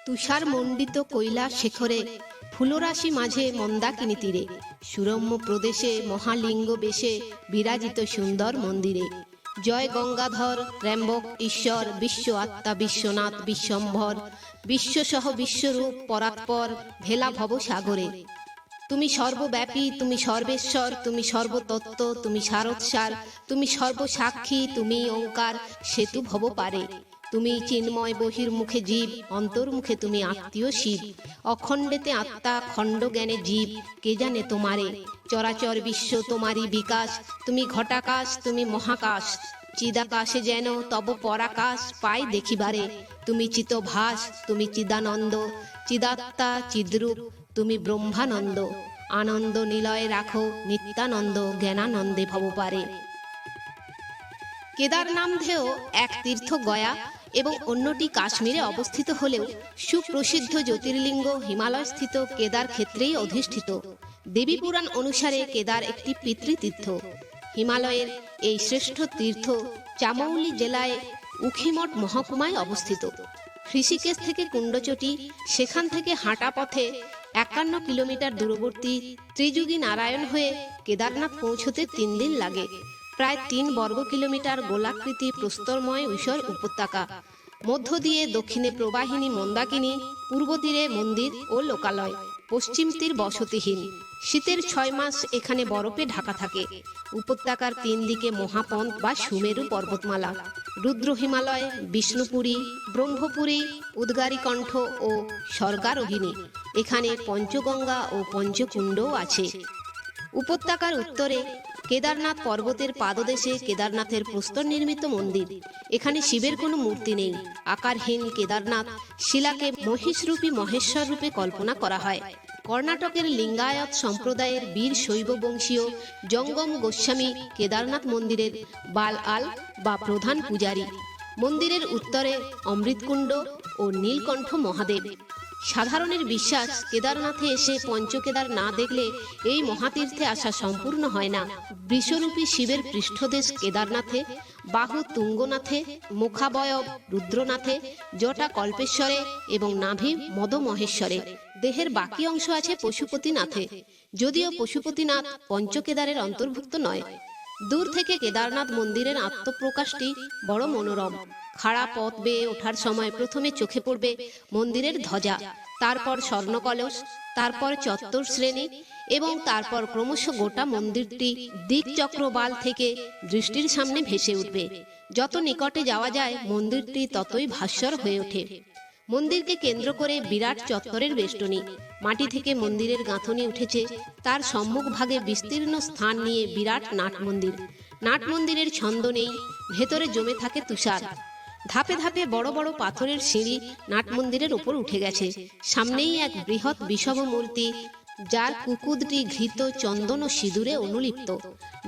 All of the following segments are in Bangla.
তুষার মণ্ডিত কৈলাস শেখরে ফুলরাশি মাঝে মন্দাকিনী তীরে সুরম্য প্রদেশে মহালিঙ্গ বেশে বিরাজিত সুন্দর মন্দিরে জয় গঙ্গাধর ত্র্যম্বক ঈশ্বর বিশ্ব আত্মা বিশ্বনাথ বিশ্বম্ভর বিশ্বসহ বিশ্বরূপ পরাৎপর ভেলা ভব সাগরে। তুমি সর্বব্যাপী, তুমি সর্বেশ্বর, তুমি সর্বতত্ত্ব, তুমি সারৎসার, তুমি সর্বসাক্ষী, তুমি ওঙ্কার সেতু ভব পারে। তুমি চিন্ময় বহির্মুখে জীব, অন্তর্মুখে তুমি আত্মীয় শিব। অখণ্ডেতে আত্মা, খণ্ড জ্ঞানে জীব, কে জানে তোমারে। চরাচর বিশ্ব তোমারই বিকাশ, তুমি ঘটাকাশ, তুমি মহাকাশ। চিদাকাশে যেন তব পরাকাশ পাই দেখিবারে। তুমি চিতভাস, তুমি চিদানন্দ, চিদাত্মা চিদ্রূপ, তুমি ব্রহ্মানন্দ। আনন্দ নিলয়ে রাখো নিত্যানন্দ, জ্ঞানানন্দে ভবপারে। কেদারনাথেও এক তীর্থ গয়া এবং অন্যটি কাশ্মীরে অবস্থিত হলেও সুপ্রসিদ্ধ জ্যোতির্লিঙ্গ হিমালয়স্থিত কেদার ক্ষেত্রেই অধিষ্ঠিত। দেবী পুরাণ অনুসারে কেদার একটি পিতৃতীর্থ। হিমালয়ের এই শ্রেষ্ঠ তীর্থ চামৌলি জেলায় উখিমঠ মহকুমায় অবস্থিত। ঋষিকেশ থেকে কুণ্ডচটি, সেখান থেকে হাঁটা পথে 51 কিলোমিটার দূরবর্তী ত্রিযুগী নারায়ণ হয়ে কেদারনাথ পৌঁছতে 3 দিন লাগে। প্রায় 3 বর্গ কিলোমিটার গোলাকৃতি প্রস্তরময় ঊষর উপত্যকা, মধ্য দিয়ে দক্ষিণে প্রবাহিনী মন্দাকিনী, পূর্ব তীরে মন্দির ও লোকালয়, পশ্চিম তীর বসতিহীন। শীতের 6 মাস এখানে বরফে ঢাকা থাকে। উপত্যকার 3 দিকে মহাপন্ত বা সুমেরু পর্বতমালা, রুদ্র হিমালয়, বিষ্ণুপুরী, ব্রহ্মপুরী, উদ্গারীকণ্ঠ ও স্বর্গারোহিণী। এখানে পঞ্চগঙ্গা ও পঞ্চকুণ্ডও আছে। উপত্যকার উত্তরে কেদারনাথ পর্বতের পাদদেশে কেদারনাথের প্রস্তর নির্মিত মন্দির। এখানে শিবের কোনো মূর্তি নেই। আকারহীন কেদারনাথ শিলাকে মহিষরূপী মহেশ্বর রূপে কল্পনা করা হয়। কর্ণাটকের লিঙ্গায়ত সম্প্রদায়ের বীর শৈব বংশীয় জঙ্গম গোস্বামী কেদারনাথ মন্দিরের বাল আল বা প্রধান পূজারী। মন্দিরের উত্তরে অমৃতকুণ্ড ও নীলকণ্ঠ মহাদেব। সাধারণের বিশ্বাস, কেদারনাথে এসে পঞ্চকেদার না দেখলে এই মহাতীর্থে আসা সম্পূর্ণ হয় না। বৃষরূপী শিবের পৃষ্ঠদেশ কেদারনাথে, বাহু তুঙ্গনাথে, মুখাবয়ব রুদ্রনাথে, জটা কল্পেশ্বরে এবং নাভি মদমহেশ্বরে। দেহের বাকি অংশ আছে পশুপতিনাথে। যদিও পশুপতিনাথ পঞ্চকেদারের অন্তর্ভুক্ত নয়। দূর থেকে কেদারনাথ মন্দিরের আত্মপ্রকাশটি বড় মনোরম। খাড়া পথ বেয়ে ওঠার সময় প্রথমে চোখে পড়বে মন্দিরের ধ্বজা, তারপর স্বর্ণকলস, তারপর চত্বর শ্রেণী এবং তারপর ক্রমশ গোটা মন্দিরটি দিকচক্রবাল থেকে দৃষ্টির সামনে ভেসে উঠবে। যত নিকটে যাওয়া যায় মন্দিরটি ততই ভাস্বর হয়ে ওঠে। মন্দিরকে কেন্দ্র করে বিরাট চত্বরের বেষ্টনী। মাটি থেকে মন্দিরের গাঁথনি উঠেছে। তার সম্মুখ ভাগে বিস্তীর্ণ স্থান নিয়ে বিরাট নাট মন্দির। নাট মন্দিরের ছন্দ নেই, ভেতরে জমে থাকে তুষার। ধাপে ধাপে বড় বড় পাথরের সিঁড়ি নাট মন্দিরের উপর উঠে গেছে। সামনেই এক বৃহৎ বিষম মূর্তি, যার কুকুদটি ঘৃত চন্দন ও সিঁদুরে অনুলিপ্ত।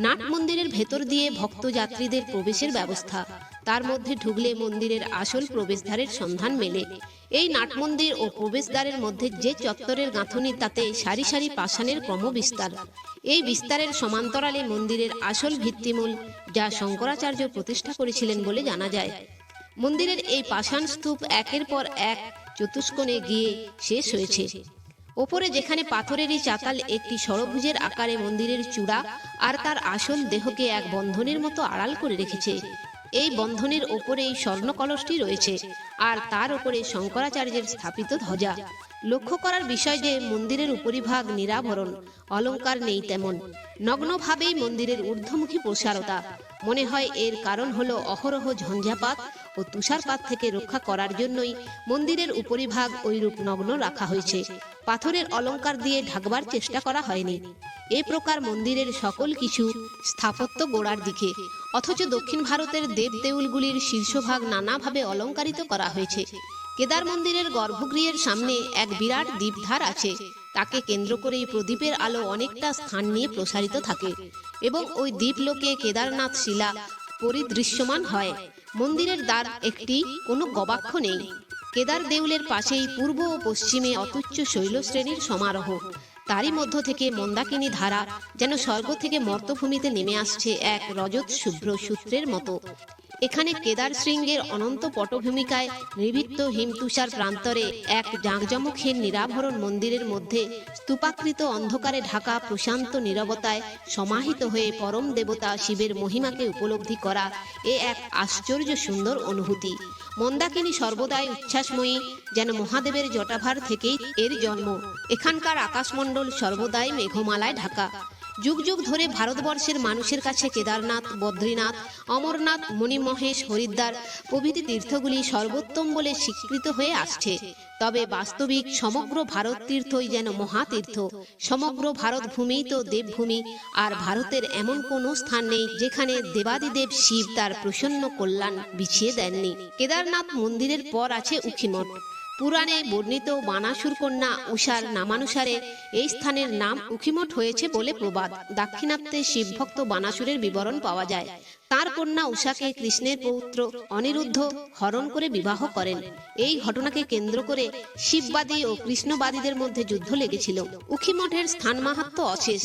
নাট মন্দিরের ভেতর দিয়ে ভক্ত যাত্রীদের প্রবেশের ব্যবস্থা। তার মধ্যে ঢুকলে মন্দিরের আসল প্রবেশদ্বারের সন্ধান মেলে। এই নাট মন্দির ও প্রবেশদ্বারের মধ্যে যে চত্বরের গাঁথনি, তাতে সারি সারি পাষাণের ক্রমবিস্তার। এই বিস্তারের সমান্তরালে মন্দিরের আসল ভিত্তিমূল, যা শঙ্করাচার্য প্রতিষ্ঠা করেছিলেন বলে জানা যায়। মন্দিরের এই পাষাণ স্তূপ একের পর এক চতুষ্কোণে গিয়ে শেষ হয়েছে। ওপরে যেখানে পাথরেরই চাতাল একটি ষড়ভুজের আকারে মন্দিরের চূড়া আর তার আসল দেহকে এক বন্ধনের মতো আড়াল করে রেখেছে। এই বন্ধনের ওপরেই স্বর্ণ কলসটি রয়েছে আর তার উপরে শঙ্করাচার্যের স্থাপিত ধ্বজা। লক্ষ্য করার বিষয় যে মন্দিরের উপরিভাগ নিরাভরণ, অলঙ্কার নেই তেমন। নগ্নভাবেই মন্দিরের ঊর্ধ্বমুখী প্রসারতা। মনে হয় এর কারণ হলো অহরহ ঝঞ্ঝাপাত ও তুষারপাত থেকে রক্ষা করার জন্যই মন্দিরের উপরিভাগ ওইরূপ নগ্ন রাখা হয়েছে। পাথরের অলঙ্কার দিয়ে ঢাকবার চেষ্টা করা হয়নি। এ প্রকার মন্দিরের সকল কিছু স্থাপত্য গোড়ার দিকে, অথচ দক্ষিণ ভারতের দেব দেউলগুলির শীর্ষভাগ নানাভাবে অলঙ্কারিত করা হয়েছে। কেদার মন্দিরের গর্ভগৃহের সামনে এক বিরাট দীপধার আছে। তাকে কেন্দ্র করেই প্রদীপের আলো অনেকটা স্থান নিয়ে প্রসারিত থাকে এবং ওই দীপলোকে কেদারনাথ শিলা পরিদৃশ্যমান হয়। মন্দিরের দ্বার একটি, কোনো গবাক্ষ নেই। কেদার দেউলের পাশেই পূর্ব ও পশ্চিমে অতুচ্ছ শৈলশ্রেণীর সমারোহ। তারই মধ্য থেকে মন্দাকিনী ধারা যেন স্বর্গ থেকে মর্তভূমিতে নেমে আসছে এক রজত শুভ্র সূত্রের মতো। এখানে কেদার শৃঙ্গের অনন্ত পটভূমিকায় নির্ভীত হিমতুষার প্রান্তরে এক জাঁকজমকহীন নিরাভরণ মন্দিরের মধ্যে স্তূপাকৃত অন্ধকারে ঢাকা প্রশান্ত নীরবতায় সমাহিত হয়ে পরম দেবতা শিবের মহিমাকে উপলব্ধি করা এ এক আশ্চর্য সুন্দর অনুভূতি। মন্দাকিনী সর্বদাই উচ্ছ্বাসময়ী, যেন মহাদেবের জটাভার থেকেই এর জন্ম। এখানকার আকাশমণ্ডল সর্বদাই মেঘমালায় ঢাকা। যুগ যুগ ধরে ভারতবর্ষের মানুষের কাছে কেদারনাথ, বদ্রীনাথ, অমরনাথ, মণিমহেশ, হরিদ্বার প্রভৃতি তীর্থগুলি সর্বোত্তম বলে স্বীকৃত হয়ে আসছে। তবে বাস্তবিক সমগ্র ভারত তীর্থই যেন মহাতীর্থ। সমগ্র ভারত ভূমিই তো দেবভূমি, আর ভারতের এমন কোনো স্থান নেই যেখানে দেবাদিদেব শিব তার প্রসন্ন কল্যাণ বিছিয়ে দেননি। কেদারনাথ মন্দিরের পর আছে উখিমঠ। পুরাণে বর্ণিত বানাসুর কন্যা উষার নামানুসারে এই স্থানের নাম উখিমঠ হয়েছে বলে প্রবাদ। দাক্ষিণাত্যে শিবভক্ত বানাসুরের বিবরণ পাওয়া যায়। তার কন্যা উষাকে কৃষ্ণের পৌত্র অনিরুদ্ধ হরণ করে বিবাহ করেন। এই ঘটনাকে কেন্দ্র করে শিববাদী ও কৃষ্ণবাদীদের মধ্যে যুদ্ধ লেগেছিল। উখিমঠের স্থান মাহাত্ম্য অশেষ।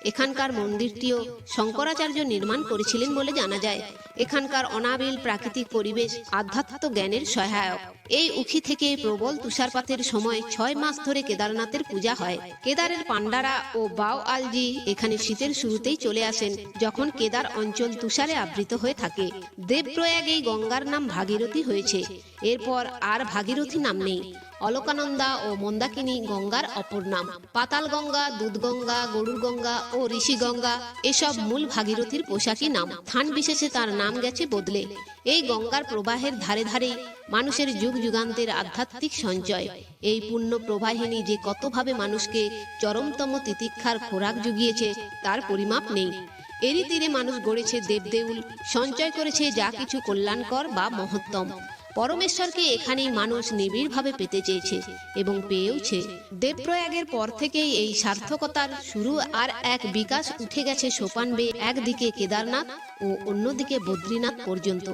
এখানকার মন্দিরটিও শঙ্করাচার্য নির্মাণ করেছিলেন বলে জানা যায়। এখানকার অনাবিল প্রাকৃতিক পরিবেশ আধ্যাত্ম জ্ঞানের সহায়ক। এই উখি থেকে প্রবল তুষারপাতের সময় 6 মাস ধরে কেদারনাথের পূজা হয়। কেদারের পান্ডারা ও বাও আলজি এখানে শীতের শুরুতেই চলে আসেন, যখন কেদার অঞ্চল তুষারে আবৃত হয়ে থাকে। দেবপ্রয়াগে গঙ্গার নাম ভাগীরথী হয়েছে। এরপর আর ভাগীরথী নাম নেই। অলকানন্দা ও মন্দাকিনী গঙ্গার অপর নাম। পাতাল গঙ্গা, দুধগঙ্গা, গরুর গঙ্গা ও ঋষি গঙ্গা এসব মূল ভাগীরথীর পোশাকি নাম। স্থান বিশেষে তার নাম গেছে বদলে। এই গঙ্গার প্রবাহের ধারে ধারেই মানুষের যুগ যুগান্তের আধ্যাত্মিক সঞ্চয়। এই পুণ্য প্রবাহিনী যে কতভাবে মানুষকে চরমতম তিতিক্ষার খোরাক জুগিয়েছে তার পরিমাপ নেই। এরই তীরে মানুষ গড়েছে দেবদেউল, সঞ্চয় করেছে যা কিছু কল্যাণকর বা মহত্তম। পরমেশ্বরকে এখানেই মানুষ নিবিড়ভাবে পেতে চেয়েছে এবং পেয়েওছে। দেবপ্রয়াগের পর থেকেই এই সার্থকতার শুরু আর এক বিকাশ উঠে গেছে সোপান বেয়ে একদিকে কেদারনাথ ও অন্যদিকে বদ্রীনাথ পর্যন্ত।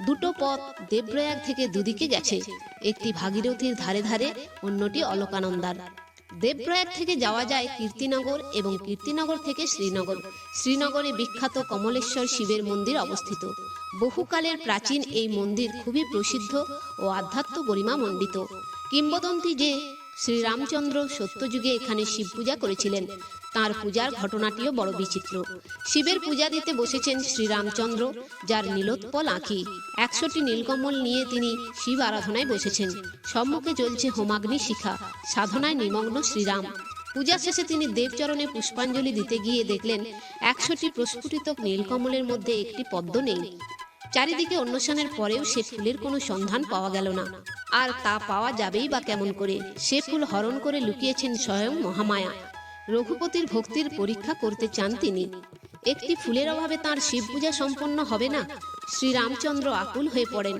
দুটো পথ দেবপ্রয়াগ থেকে দুদিকে গেছে, একটি ভাগীরথীর ধারে ধারে, অন্যটি অলকানন্দার। দেবপ্রয়াগ থেকে যাওয়া যায় কীর্তিনগর এবং কীর্তিনগর থেকে শ্রীনগর। শ্রীনগরে বিখ্যাত কমলেশ্বর শিবের মন্দির অবস্থিত। বহুকালের প্রাচীন এই মন্দির খুবই প্রসিদ্ধ ও আধ্যাত্ম গরিমা মণ্ডিত। কিংবদন্তি যে শ্রীরামচন্দ্র সত্যযুগে এখানে শিব পূজা করেছিলেন। তার পূজার ঘটনাটিও বড় বিচিত্র। শিবের পূজা দিতে বসেছেন শ্রীরামচন্দ্র, যার নীলোৎপল আঁখি। 100টি নীলকমল নিয়ে তিনি শিব আরাধনায় বসেছেন। সম্মুখে চলছে হোমাগ্নি শিখা। সাধনায় নিমগ্ন শ্রীরাম। পূজা শেষে তিনি দেবচরণে পুষ্পাঞ্জলি দিতে গিয়ে দেখলেন 100টি প্রস্ফুটিত নীলকমলের মধ্যে একটি পদ্ম নেই। চারিদিকে অন্বেষণের পরেও সে ফুলের কোনো সন্ধান পাওয়া গেল না। আর তা পাওয়া যাবেই বা কেমন করে? সে ফুল হরণ করে লুকিয়েছেন স্বয়ং মহামায়া। রঘুপতির ভক্তির পরীক্ষা করতে চান তিনি। একটি ফুলের অভাবে তাঁর শিব পূজা সম্পন্ন হবে না। শ্রীরামচন্দ্র আকুল হয়ে পড়েন।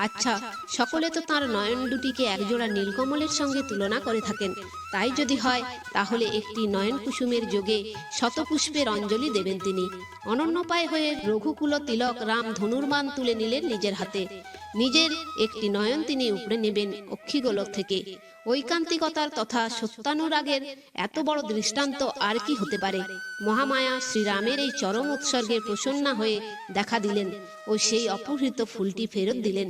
আচ্ছা, সকলে তো তাঁর নয়ন দুটিকে একজোড়া নীলকমলের সঙ্গে তুলনা করে থাকেন। তাই যদি হয়, তাহলে একটি নয়ন কুসুমের যোগে শতপুষ্পের অঞ্জলি দেবেন তিনি। অনন্যপায় হয়ে রঘুকুল তিলক রাম ধনুর্বাণ তুলে নিলেন নিজের হাতে। নিজের একটি নয়ন তিনি উপড়ে নেবেন অক্ষিগোলক থেকে। ঐকান্তিকতার তথা সত্যানুরাগের এত বড় দৃষ্টান্ত আর কি হতে পারে? মহামায়া শ্রীরামের এই চরম উৎসর্গে প্রসন্না হয়ে দেখা দিলেন ও সেই অপহৃত ফুলটি ফেরত দিলেন।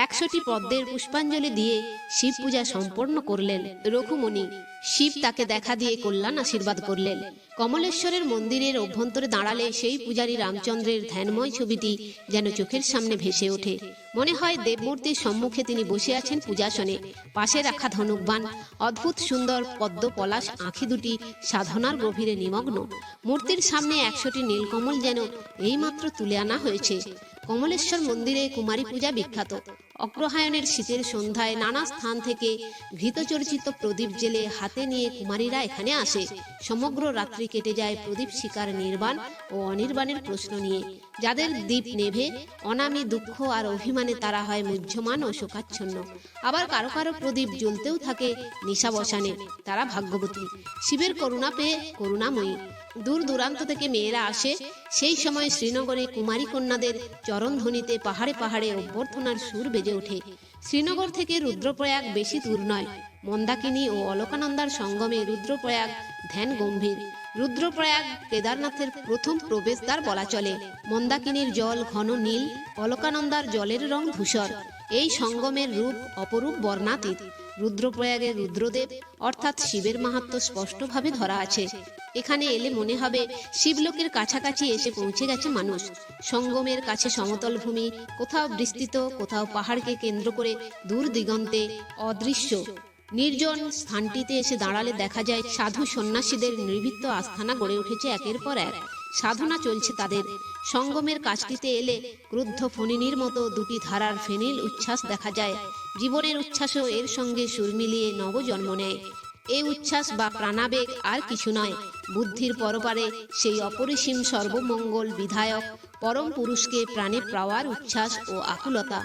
100টি পদ্মের পুষ্পাঞ্জলি দিয়ে শিব পূজা সম্পন্ন করলেন রঘুমণি। শিব তাকে দেখা দিয়ে কল্যাণ আশীর্বাদ করলেন। কমলেশ্বরের মন্দিরের অভ্যন্তরে দাঁড়ালে সেই পূজারী রামচন্দ্রের ধ্যানময় ছবিটি যেন চোখের সামনে ভেসে ওঠে। মনে হয় দেবমূর্তির সম্মুখে তিনি বসে আছেন পূজাসনে। পাশে রাখা ধনুকবাণ, অদ্ভুত সুন্দর পদ্ম পলাশ আঁখি দুটি সাধনার গভীরে নিমগ্ন। মূর্তির সামনে 100টি নীলকমল যেন এইমাত্র তুলে আনা হয়েছে। কমলেশ্বর মন্দিরে কুমারী পূজা বিখ্যাত। অগ্রহায়ণের শীতের সন্ধ্যায় নানা স্থান থেকে ঘৃতচর্চিত প্রদীপ জেলে হাতে নিয়ে কুমারীরা এখানে আসে। সমগ্র রাত্রি কেটে যায় প্রদীপ শিকার নির্বাণ ও অনির্বাণের প্রশ্ন নিয়ে। যাদের দীপ নেভে অনামি দুঃখ আর অভিমানে তারা হয় মুহ্যমান ও শোকাচ্ছন্ন। আবার কারো কারো প্রদীপ জ্বলতেও থাকে নিশাবসানে। তারা ভাগ্যবতী, শিবের করুণা পেয়ে করুণাময়ী। দূর দূরান্ত থেকে মেয়েরা আসে। সেই সময় শ্রীনগরে কুমারী কন্যাদের চরণধ্বনিতে পাহাড়ে পাহাড়ে অভ্যর্থনার সুর বেজে ওঠে। শ্রীনগর থেকে রুদ্রপ্রয়াগ বেশি দূর নয়। মন্দাকিনী ও অলকানন্দার সঙ্গমে রুদ্রপ্রয়াগ ধ্যান গম্ভীর। রুদ্রপ্রয়াগ কেদারনাথের প্রথম প্রবেশদ্বার বলা চলে। মন্দাকিনীর জল ঘন নীল, অলকানন্দার জলের রং ধূসর। এই সঙ্গমের রূপ অপরূপ বর্ণাতীত। রুদ্রপ্রয়াগের রুদ্রদেব অর্থাৎ শিবের মাহাত্ম্য স্পষ্টভাবে ধরা আছে। এখানে এলে মনে হবে শিবলোকের কাছাকাছি এসে পৌঁছে গেছে মানুষ। সঙ্গমের কাছে সমতল ভূমি, কোথাও বিস্তৃত, কোথাও পাহাড়কে কেন্দ্র করে দূর দিগন্তে অদৃশ্য নির্জন স্থানটিতে এসে দাঁড়ালে দেখা যায় সাধু সন্ন্যাসীদের নির্ভীত আস্থানা গড়ে উঠেছে একের পর এক। সাধনা চলছে তাদের। সঙ্গমের কাছটিতে এলে ক্রুদ্ধ ফণিনীর মতো দুটি ধারার ফেনিল উচ্ছ্বাস দেখা যায়। জীবনের উচ্ছ্বাসও এর সঙ্গে সুর মিলিয়ে নবজন্ম নেয়। এই উচ্ছ্বাস বা প্রাণাবেগ আর কিছু নয়, বুদ্ধির পরপারে সেই অপরিসীম সর্বমঙ্গল বিধায়ক পরম পুরুষকে প্রাণে পাওয়ার উচ্ছ্বাস ও আকুলতা।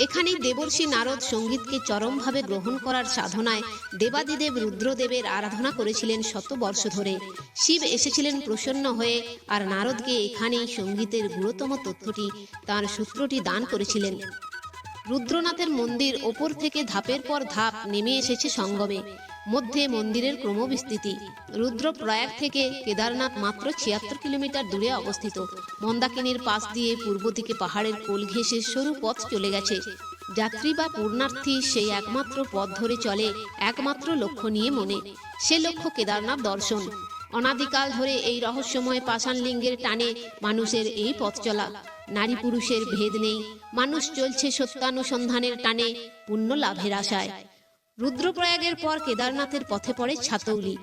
এখানেই দেবর্ষি নারদ সঙ্গীতকে চরমভাবে গ্রহণ করার সাধনায় দেবাদিদেব রুদ্রদেবের আরাধনা করেছিলেন শতবর্ষ ধরে। শিব এসেছিলেন প্রসন্ন হয়ে, আর নারদকে এখানেই সঙ্গীতের গুরুতম তথ্যটি, তার সূত্রটি দান করেছিলেন। রুদ্রনাথের মন্দির ওপর থেকে ধাপের পর ধাপ নেমে এসেছে সঙ্গমে। মধ্যে মন্দিরের ক্রমবিস্তৃতি। রুদ্রপ্রয়াগ থেকে কেদারনাথ মাত্র ৭৬ কিলোমিটার দূরে অবস্থিত। মন্দাকিনীর পাশ দিয়ে পূর্ব দিকে পাহাড়ের কোল ঘেঁষে সরু পথ চলে গেছে। যাত্রী বা পূর্ণার্থী সেই একমাত্র পথ ধরে চলে একমাত্র লক্ষ্য নিয়ে মনে। সে লক্ষ্য কেদারনাথ দর্শন। অনাদিকাল ধরে এই রহস্যময় পাষাণ লিঙ্গের টানে মানুষের এই পথ চলা। নারী পুরুষের ভেদ নেই, মানুষ চলছে সত্যানুসন্ধানের টানে, পুণ্য লাভের আশায়। রুদ্রপ্রয়াগের পর কেদারনাথের পথে পড়ে ছাতৌলি,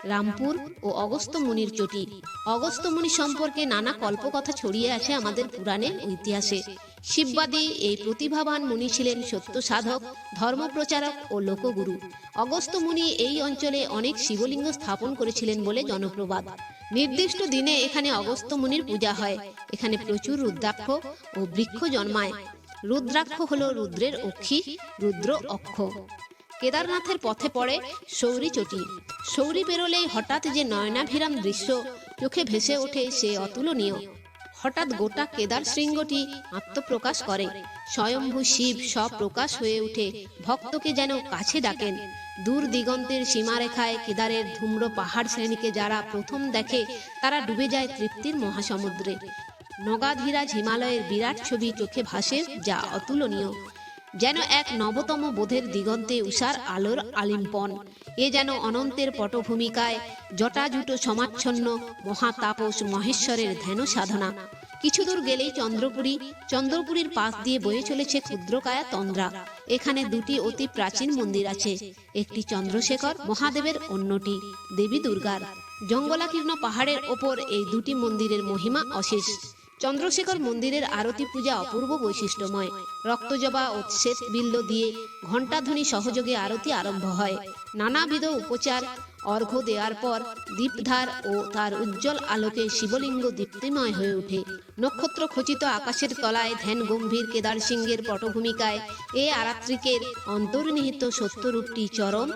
রামপুর ও অগস্ত্য মুনির চটি। অগস্ত্য মুনি সম্পর্কে নানা কল্পকথা ছড়িয়ে আছে আমাদের পুরাণে ও ইতিহাসে। শিববাদী এই প্রতিভাবান মুনি ছিলেন সত্য সাধক, ধর্মপ্রচারক ও লোকগুরু। অগস্ত্য মুনি এই অঞ্চলে অনেক শিবলিঙ্গ স্থাপন করেছিলেন বলে জনপ্রবাদ। নির্দিষ্ট দিনে এখানে অগস্ত্য মুনির পূজা হয়। এখানে প্রচুর রুদ্রাক্ষ ও বৃক্ষ জন্মায়। রুদ্রাক্ষ হলো রুদ্রের অক্ষী, রুদ্র অক্ষ। কেদারনাথের পথে পড়ে সৌরি চটি। সৌরি পেরোলেই হঠাৎ যে নয়নাভিরাম দৃশ্য চোখে ভেসে ওঠে সে অতুলনীয়। হঠাৎ গোটা কেদার শৃঙ্গটি আত্মপ্রকাশ করে। স্বয়ম্ভু শিব সব প্রকাশ হয়ে উঠে ভক্তকে যেন কাছে ডাকেন। দূর দিগন্তের সীমারেখায় কেদারের ধূম্র পাহাড় শ্রেণীকে যারা প্রথম দেখে তারা ডুবে যায় তৃপ্তির মহাসমুদ্রে। নগাধিরাজ হিমালয়ের বিরাট ছবি চোখে ভাসে, যা অতুলনীয়। যেন এক নবতম বোধের দিগন্তে উষার আলোর আলিম্পন। এ যেন অনন্তের পটভূমিকায় জটাজুটো সমাচ্ছন্ন মহাতাপস মহেশ্বরের ধ্যান সাধনা। কিছু দূর গেলেই চন্দ্রপুরী। চন্দ্রপুরীর পাশ দিয়ে বয়ে চলেছে ক্ষুদ্রকায়া তন্দ্রা। এখানে দুটি অতি প্রাচীন মন্দির আছে, একটি চন্দ্রশেখর মহাদেবের, অন্যটি দেবী দুর্গার। জঙ্গলাকীর্ণ পাহাড়ের ওপর এই দুটি মন্দিরের মহিমা অশেষ। চন্দ্রশেখর মন্দিরের আরতি পূজা অপূর্ব বৈশিষ্ট্যময়। রক্তজবা ও শ্বেত বিল্ল দিয়ে ঘণ্টাধ্বনি সহযোগে আরতি আরম্ভ হয়। নানাবিধ উপচার অর্ঘ্য দেওয়ার পর দীপধার ও তার উজ্জ্বল আলোকে শিবলিঙ্গ দীপ্তিময় হয়ে ওঠে। নক্ষত্র খচিত আকাশের তলায় ধ্যান গম্ভীর কেদার সিংহের পটভূমিকায় এ আরাত্রিকের অন্তর্নিহিত সত্যরূপটি চরম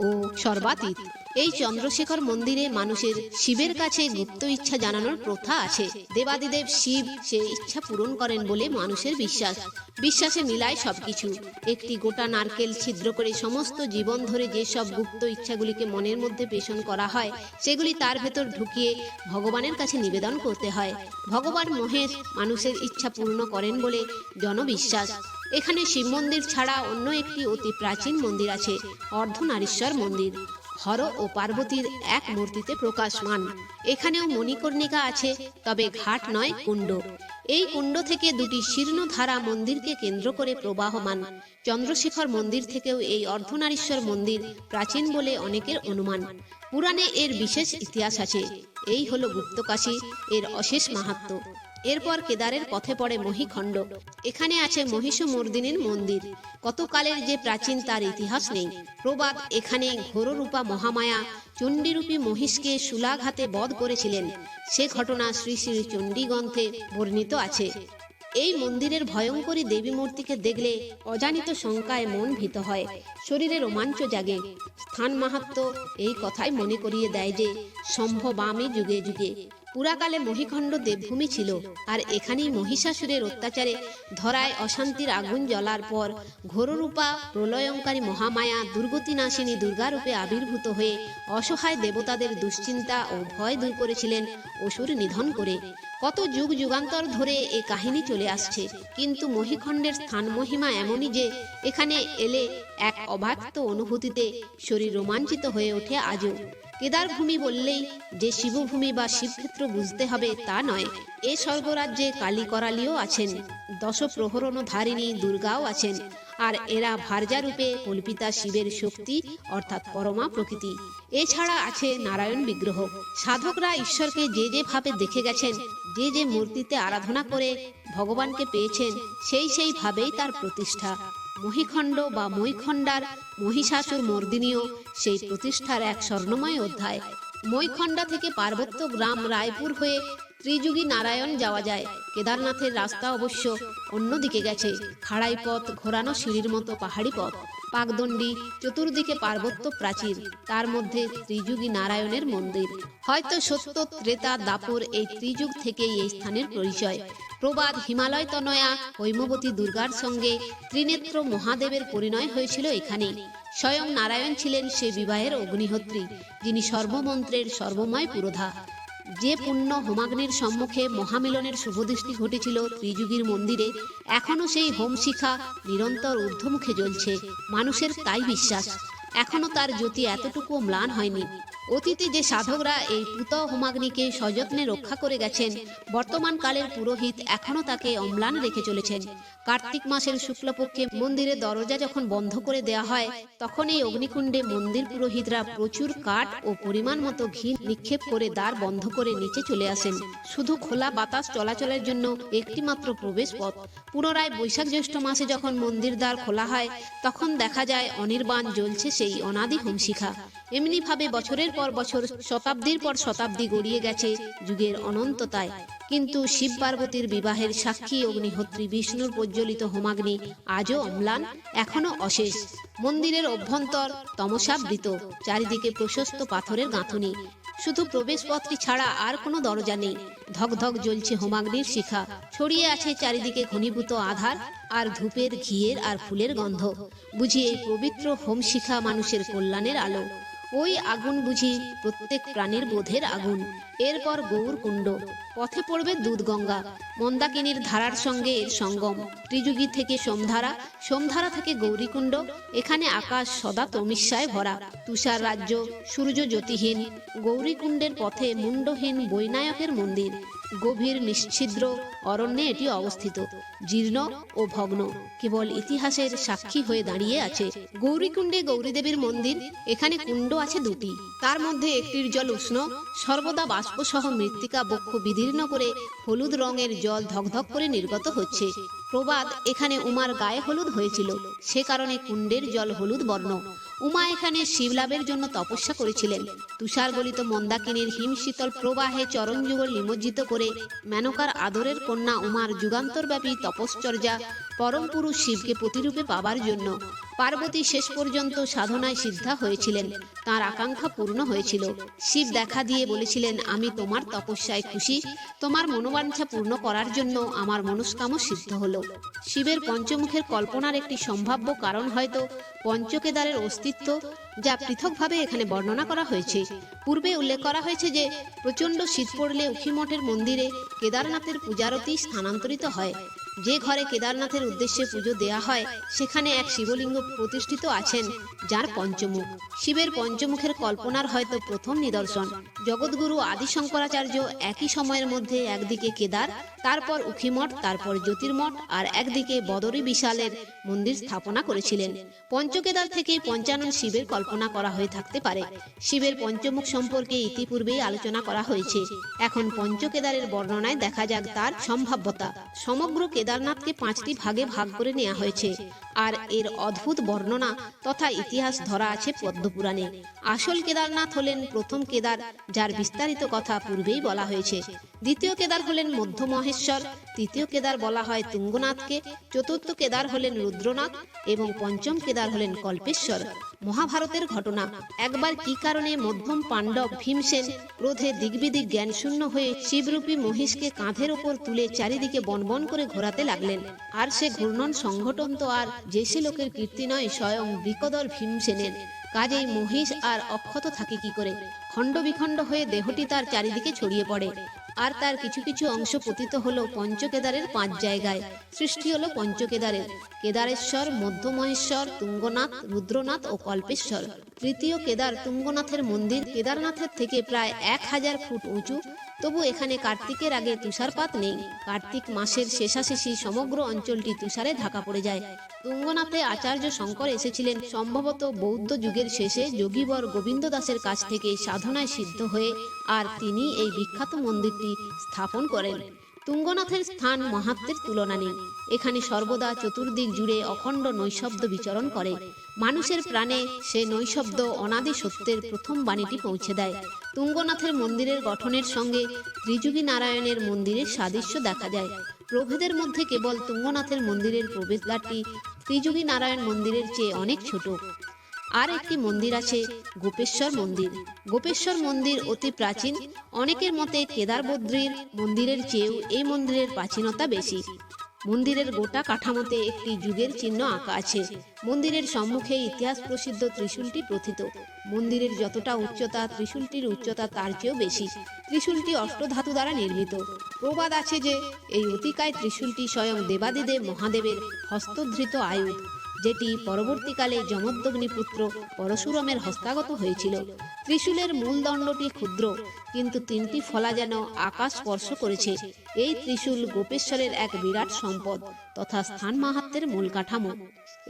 ও সর্বাতীত। এই চন্দ্রশেখর মন্দিরে মানুষের শিবের কাছে গুপ্ত ইচ্ছা জানানোর প্রথা আছে। দেবাদিদেব শিব সে ইচ্ছা পূরণ করেন বলে মানুষের বিশ্বাস। বিশ্বাসে মিলায় সবকিছু। একটি গোটা নারকেল ছিদ্র করে সমস্ত জীবন ধরে যে সব গুপ্ত ইচ্ছাগুলিকে মনের মধ্যে পেষণ করা হয়, সেগুলি তার ভেতর ঢুকিয়ে ভগবানের কাছে নিবেদন করতে হয়। ভগবান মহেশ মানুষের ইচ্ছা পূর্ণ করেন বলে জনবিশ্বাস। এখানে শিব মন্দির ছাড়া অন্য একটি অতি প্রাচীন মন্দির আছে, অর্ধনারীশ্বর মন্দির। হর ও পার্বতীর এক মূর্তিতে প্রকাশমান। এখানেও মণিকর্ণিকা আছে, তবে ঘাট নয়, কুণ্ড। এই কুণ্ড থেকে দুটি শীর্ণধারা মন্দিরকে কেন্দ্র করে প্রবাহমান। চন্দ্রশেখর মন্দির থেকেও এই অর্ধনারীশ্বর মন্দির প্রাচীন বলে অনেকের অনুমান। পুরাণে এর বিশেষ ইতিহাস আছে। এই হলো গুপ্তকাশী, এর অশেষ মাহাত্ম্য। এরপর কেদারের পথে পড়ে মহীখণ্ড। এখানে আছে মহিষমর্দিনীর মন্দির। কতকালের যে প্রাচীন তার ইতিহাস নেই। প্রবাদ এখানে ঘোররূপা মহামায়া চণ্ডীরূপী মহিষকে শূলাঘাতে বধ করেছিলেন। সে ঘটনা শ্রী শ্রী চণ্ডী গ্রন্থে বর্ণিত আছে। এই মন্দিরের ভয়ঙ্করী দেবী মূর্তিকে দেখলে অজানিত শঙ্কায় মন ভীত হয়, শরীরে রোমাঞ্চ জাগে। স্থান মাহাত্ম্য এই কথাই মনে করিয়ে দেয় যে সম্ভবামী যুগে যুগে। পুরাকালে মহিখণ্ড দেবভূমি ছিল, আর এখানেই মহিষাসুরের অত্যাচারে ধরায় অশান্তির আগুন জ্বলার পর ঘোররূপা প্রলয়ঙ্কারী মহামায়া দুর্গতিনাশিনী দুর্গারূপে আবির্ভূত হয়ে অসহায় দেবতাদের দুশ্চিন্তা ও ভয় দূর করেছিলেন অসুর নিধন করে। কত যুগ যুগান্তর ধরে এ কাহিনী চলে আসছে, কিন্তু মহিখণ্ডের স্থান মহিমা এমনই যে এখানে এলে এক অব্যক্ত অনুভূতিতে শরীর রোমাঞ্চিত হয়ে ওঠে আজও। কেদারভূমি বললেই যে শিবভূমি বা শিবক্ষেত্র বুঝতে হবে তা নয়। এ স্বর্গরাজ্যে কালী করালিও আছেন, দশ প্রহরণ ধারিণী দুর্গাও আছেন, আর এরা ভার্যা রূপে কল্পিতা শিবের শক্তি অর্থাৎ পরমা প্রকৃতি। এছাড়া আছে নারায়ণ বিগ্রহ। সাধকরা ঈশ্বরকে যে যে ভাবে দেখে গেছেন, যে যে মূর্তিতে আরাধনা করে ভগবানকে পেয়েছেন, সেই ভাবেই তার প্রতিষ্ঠা। মহিখণ্ড বা মৈখণ্ডার মহিষাসুর মর্দিনীয় সেই প্রতিষ্ঠার এক স্বর্ণময় অধ্যায়। মৈখণ্ডা থেকে পার্বত্য গ্রাম রায়পুর হয়ে ত্রিযুগী নারায়ণ যাওয়া যায়। কেদারনাথের রাস্তা অবশ্য অন্যদিকে গেছে, খাড়াই পথ, ঘোরানো সিঁড়ির মতো পাহাড়ি পথ, পাকদণ্ডী, চতুর্দিকে পার্বত্য প্রাচীর, তার মধ্যে ত্রিযুগী নারায়ণের মন্দির। হয়তো সত্য, ত্রেতা, দাপর এই ত্রিযুগ থেকেই এই স্থানের পরিচয়। প্রবাদ হিমালয় তনয়া হৈমবতী দুর্গার সঙ্গে ত্রিনেত্র মহাদেবের পরিণয় হয়েছিল এখানেই। স্বয়ং নারায়ণ ছিলেন সে বিবাহের অগ্নিহোত্রী, যিনি সর্বমন্ত্রের সর্বময় পুরোধা। যে পুণ্য হোমাগ্নির সম্মুখে মহামিলনের শুভদৃষ্টি ঘটেছিল ত্রিযুগীর মন্দিরে, এখনো সেই হোমশিখা নিরন্তর ঊর্ধ্বমুখে জ্বলছে। মানুষের তাই বিশ্বাস, এখনো তার জ্যোতি এতটুকুও ম্লান হয়নি। অতীতে যে সাধকরা এই পুত হোমাগ্নিকে সযত্নে রক্ষা করে গেছেন, বর্তমান কালের পুরোহিত এখনো তাকে অম্লান রেখে চলেছেন। কার্তিক মাসের শুক্লপক্ষে মন্দিরের দরজা যখন বন্ধ করে দেয়া হয়, তখন এই অগ্নিকুণ্ডে মন্দির পুরোহিতরা প্রচুর কাঠ ও পরিমাণ মতো ঘি নিক্ষেপ করে দ্বার বন্ধ করে নিচে চলে আসেন। শুধু খোলা বাতাস চলাচলের জন্য একটি মাত্র প্রবেশ পথ। পুনরায় বৈশাখ জ্যৈষ্ঠ মাসে যখন মন্দির দ্বার খোলা হয়, তখন দেখা যায় অনির্বাণ জ্বলছে সেই অনাদি হোমশিখা। এমনি ভাবে বছরের পর বছর, শতাব্দীর পর শতাব্দী গড়িয়ে গেছে যুগের অনন্ততায়, কিন্তু শিব পার্বতীর বিবাহের সাক্ষী অগ্নিহোত্রী বিষ্ণুর প্রজ্বলিত হোমাগ্নি আজও অম্লান, এখনো অশেষ। মন্দিরের অভ্যন্তর তমসাবৃত, চারিদিকে প্রশস্ত পাথরের গাঁথুনি, শুধু প্রবেশ পথটি ছাড়া আর কোনো দরজা নেই। ধকধক জ্বলছে হোমাগ্নির শিখা, ছড়িয়ে আছে চারিদিকে ঘনীভূত আধার আর ধূপের, ঘিয়ের আর ফুলের গন্ধ। বুঝি এই পবিত্র হোম শিখা মানুষের কল্যাণের আলো। ওই আগুন বুঝি প্রত্যেক প্রাণীর বোধের আগুন। এরপর গৌর কুণ্ড, পথে পড়বে দুধগঙ্গা, মন্দাকিনীর ধারার সঙ্গে এর সঙ্গম। ত্রিযুগী থেকে সোমধারা, সোমধারা থেকে গৌরীকুণ্ড। এখানে আকাশ সদা তমিস্যায় ভরা, তুষার রাজ্য, সূর্য জ্যোতিহীন। গৌরীকুণ্ডের পথে মুন্ডহীন বৈনায়কের মন্দির। গভীর নিশ্ছিদ্র অরণ্যে এটি অবস্থিত, জীর্ণ ও ভগ্ন, কেবল ইতিহাসের সাক্ষী হয়ে দাঁড়িয়ে আছে। গৌরীকুণ্ডে গৌরীদেবীর মন্দির। এখানে কুণ্ড আছে দুটি, তার মধ্যে একটির জল উষ্ণ, সর্বদা বাষ্পসহ মৃত্তিকা বক্ষ বিদীর্ণ করে হলুদ রঙের জল ধকধক করে নির্গত হচ্ছে। প্রবাদ এখানে উমার গায়ে হলুদ হয়েছিল, সে কারণে কুণ্ডের জল হলুদ বর্ণ। উমা এখানে শিবলাভের জন্য তপস্যা করেছিলেন। তুষার গলিত মন্দাকিনীর হিমশীতল প্রবাহে চরণযুগল নিমজ্জিত করে মেনকার আদরের কন্যা উমার যুগান্তরব্যাপী তপশ্চর্যা পরম পুরুষ শিবকে প্রতিরূপে পাবার জন্য। পার্বতী শেষ পর্যন্ত সাধনায় সিদ্ধা হয়েছিলেন, তার আকাঙ্ক্ষা পূর্ণ হয়েছিল। শিব দেখা দিয়ে বলেছিলেন, আমি তোমার তপস্যায় খুশি, তোমার মনোবাঞ্ছা পূর্ণ করার জন্য আমার মনস্কামও সিদ্ধ হলো। শিবের পঞ্চমুখের কল্পনার একটি সম্ভাব্য কারণ হয়তো পঞ্চকেদারের অস্তিত্ব, যা পৃথকভাবে এখানে বর্ণনা করা হয়েছে। পূর্বে উল্লেখ করা হয়েছে যে প্রচণ্ড শীত পড়লে উখিমঠের মন্দিরে কেদারনাথের পূজারতি স্থানান্তরিত হয়। যে ঘরে কেদারনাথের উদ্দেশ্যে পুজো দেয়া হয়, সেখানে এক শিবলিঙ্গ প্রতিষ্ঠিত আছেন, যার পঞ্চমুখ। শিবের পঞ্চমুখের কল্পনার হয়তো প্রথম নিদর্শন। জগৎগুরু আদি শঙ্করাচার্য একই সময়ের মধ্যে একদিকে কেদার, তারপর উখিমঠ, তারপর জ্যোতির্মঠ, আর একদিকে বদরী বিশালের মন্দির স্থাপনা করেছিলেন। পঞ্চকেদার থেকে পঞ্চানন শিবের কল্পনা করা হয়ে থাকতে পারে। শিবের পঞ্চমুখ সম্পর্কে ইতিপূর্বেই আলোচনা করা হয়েছে। এখন পঞ্চকেদারের বর্ণনায় দেখা যাক তার সম্ভাব্যতা। সমগ্র কেদারনাথকে 5টি ভাগে ভাগ করে নেওয়া হয়েছে, আর এর অদ্ভুত বর্ণনা তথা ইতিহাস ধরা আছে পদ্মপুরাণে। আসল কেদারনাথ হলেন প্রথম কেদার, যার বিস্তারিত কথা পূর্বেই বলা হয়েছে। দ্বিতীয় কেদার হলেন মধ্য মহেশ্বর, তৃতীয় কেদার বলা হয় তুঙ্গনাথকে, চতুর্থ কেদার হলেন রুদ্রনাথ এবং পঞ্চম কেদার হলেন কল্পেশ্বর। মহাভারতের ঘটনা। একবার কি কারণে মধ্যম পাণ্ডব ভীমসেন ক্রোধে দিগ্বিদিক জ্ঞানশূন্য হয়ে শিবরূপী মহিষকে কাঁধের ওপর তুলে চারিদিকে বনবন করে ঘোরাতে লাগলেন। আর সে ঘূর্ণন সংঘটন তো আর যে সে লোকের কীর্তি নয়, স্বয়ং বৃকদর ভীমসেনের। কাজেই মহিষ আর অক্ষত থাকে কি করে? খণ্ড বিখণ্ড হয়ে দেহটি তার চারিদিকে ছড়িয়ে পড়ে, আর তার কিছু কিছু অংশ পতিত হলো পঞ্চকেদারের 5 জায়গায়। সৃষ্টি হলো পঞ্চকেদারের: কেদারেশ্বর, মধ্যমহেশ্বর, তুঙ্গনাথ, রুদ্রনাথ ও কল্পেশ্বর। তৃতীয় কেদার তুঙ্গনাথের মন্দির কেদারনাথের থেকে প্রায় 1000 ফুট উঁচু। তবু এখানে কার্তিকের আগে তুষারপাত নেই। কার্তিক মাসের শেষাশেষি সমগ্র অঞ্চলটি তুষারে ঢাকা পড়ে যায়। তুঙ্গনাথে আচার্য শঙ্কর এসেছিলেন সম্ভবত বৌদ্ধ যুগের শেষে যোগীবর গোবিন্দ দাসের কাছ থেকে সাধনায় সিদ্ধ হয়ে, আর তিনি এই বিখ্যাত মন্দিরটি স্থাপন করেন। তুঙ্গনাথের স্থান মাহাত্ম্যের তুলনা নেই। এখানে সর্বদা চতুর্দিক জুড়ে অখণ্ড নৈশব্দ বিচরণ করে। মানুষের প্রাণে সে নৈশব্দ অনাদি সত্যের প্রথম বাণীটি পৌঁছে দেয়। তুঙ্গনাথের মন্দিরের গঠনের সঙ্গে ত্রিযুগী নারায়ণের মন্দিরের সাদৃশ্য দেখা যায়। প্রভেদের মধ্যে কেবল তুঙ্গনাথের মন্দিরের প্রবেশদ্বারটি ত্রিযুগী নারায়ণ মন্দিরের চেয়ে অনেক ছোট। আর একটি মন্দির আছে, গোপেশ্বর মন্দির। গোপেশ্বর মন্দির অতি প্রাচীন। অনেকের মতে কেদারবদ্রীর মন্দিরের চেয়েও এই মন্দিরের প্রাচীনতা বেশি। মন্দিরের গোটা কাঠামোতে একটি যুগের চিহ্ন আঁকা আছে। মন্দিরের সম্মুখে ইতিহাস প্রসিদ্ধ ত্রিশূলটি প্রথিত। মন্দিরের যতটা উচ্চতা, ত্রিশূলটির উচ্চতা তার চেয়েও বেশি। ত্রিশূলটি অষ্টধাতু দ্বারা নির্মিত। প্রবাদ আছে যে এই অতিকায় ত্রিশূলটি স্বয়ং দেবাদিদেব মহাদেবের হস্তধৃত আয়ুধ, যেটি পরবর্তীকালে যমদগ্নিপুত্র পরশুরামের হস্তাগত হয়েছিল। ত্রিশূলের মূল দণ্ডটি ক্ষুদ্র, কিন্তু 3টি ফলা যেন আকাশ স্পর্শ করেছে। এই ত্রিশূল গোপেশ্বরের এক বিরাট সম্পদ তথা স্থান মাহাত্ম্যের মূল কাঠামো।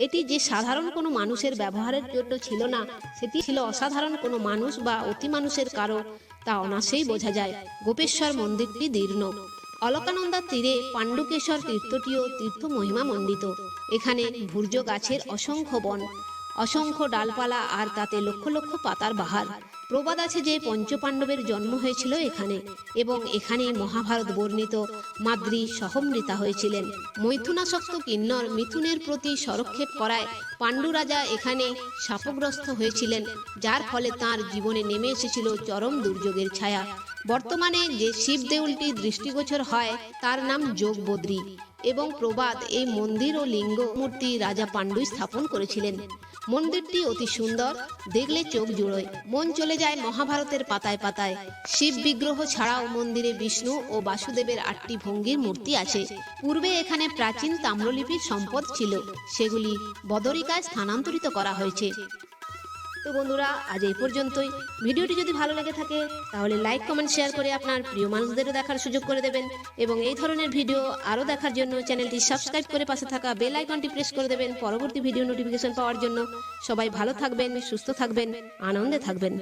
এটি যে সাধারণ কোনো মানুষের ব্যবহারের জন্য ছিল না, সেটি ছিল অসাধারণ কোনো মানুষ বা অতিমানুষের কারো, তা অনায়াসেই বোঝা যায়। গোপেশ্বর মন্দিরটি দীর্ণ। অলকানন্দার তীরে পাণ্ডুকেশ্বর তীর্থটিও তীর্থ মহিমা মণ্ডিত। এখানে ভূর্জ গাছের অসংখ্য বন, অসংখ্য ডালপালা, আর তাতে লক্ষ লক্ষ পাতার বাহার। প্রবাদ আছে যে পঞ্চপাণ্ডবের জন্ম হয়েছিল এখানে, এবং এখানেই মহাভারত বর্ণিত মাদ্রী সহমৃতা হয়েছিলেন। মৈথুনাসক্ত কিন্নর মিথুনের প্রতি সরক্ষেপ করায় পাণ্ডু রাজা এখানে শাপগ্রস্ত হয়েছিলেন, যার ফলে তাঁর জীবনে নেমে এসেছিল চরম দুর্যোগের ছায়া। বর্তমানে যে শিব দেউলটি দৃষ্টিগোচর হয় তার নাম যোগবদ্রী, এবং প্রবাদ এই মন্দির ও লিঙ্গ মূর্তি রাজা পাণ্ডুই স্থাপন করেছিলেন। মন্দিরটি অতি সুন্দর, দেখলে চোখ জুড়োয়, মন চলে যায় মহাভারতের পাতায় পাতায়। শিব বিগ্রহ ছাড়াও মন্দিরে বিষ্ণু ও বাসুদেবের 8টি ভঙ্গির মূর্তি আছে। পূর্বে এখানে প্রাচীন তাম্রলিপির সম্পদ ছিল, সেগুলি বদরিকায় স্থানান্তরিত করা হয়েছে। তো বন্ধুরা, আজ এই পর্যন্তই। ভিডিওটি যদি ভালো লেগে থাকে তাহলে লাইক, কমেন্ট, শেয়ার করে আপনার প্রিয় মানুষদেরও দেখার সুযোগ করে দেবেন, এবং এই ধরনের ভিডিও আরও দেখার জন্য চ্যানেলটি সাবস্ক্রাইব করে পাশে থাকা বেল আইকনটি প্রেস করে দেবেন পরবর্তী ভিডিও নোটিফিকেশন পাওয়ার জন্য। সবাই ভালো থাকবেন, সুস্থ থাকবেন, আনন্দে থাকবেন।